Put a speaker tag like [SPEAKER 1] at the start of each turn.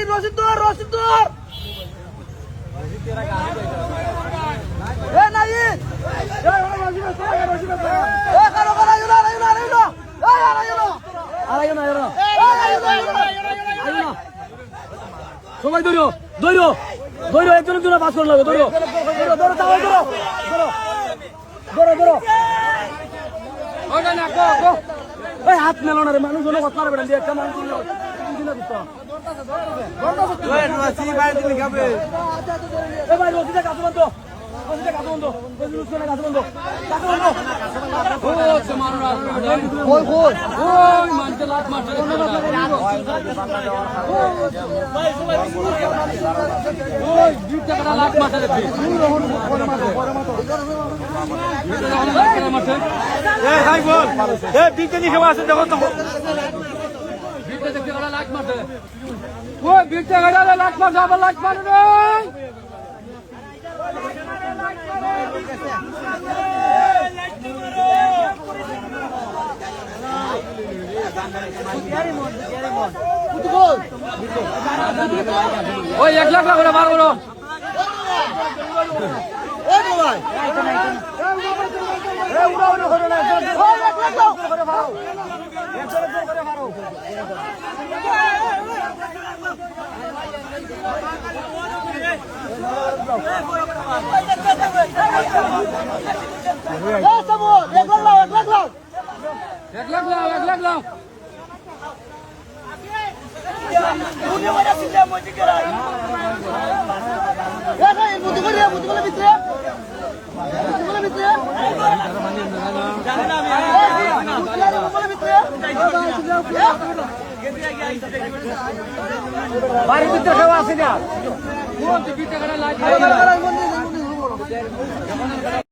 [SPEAKER 1] রশিদ ধর এ নাইন সবাই ধরো ধরো ধরো একজনের জন্য পাস করে লাগো ধরো ধরো ধরো ধরো ধরো ধরো ওই হাত মেলো না রে মানুষ জন্য কথা পারবে না একটা মানুষ ভাই রশিদা কাছে বন্ধ ওই 1 লাখ করে বার করো এক লাখ লাও বাড়ির ভিতরে কেউ আসে না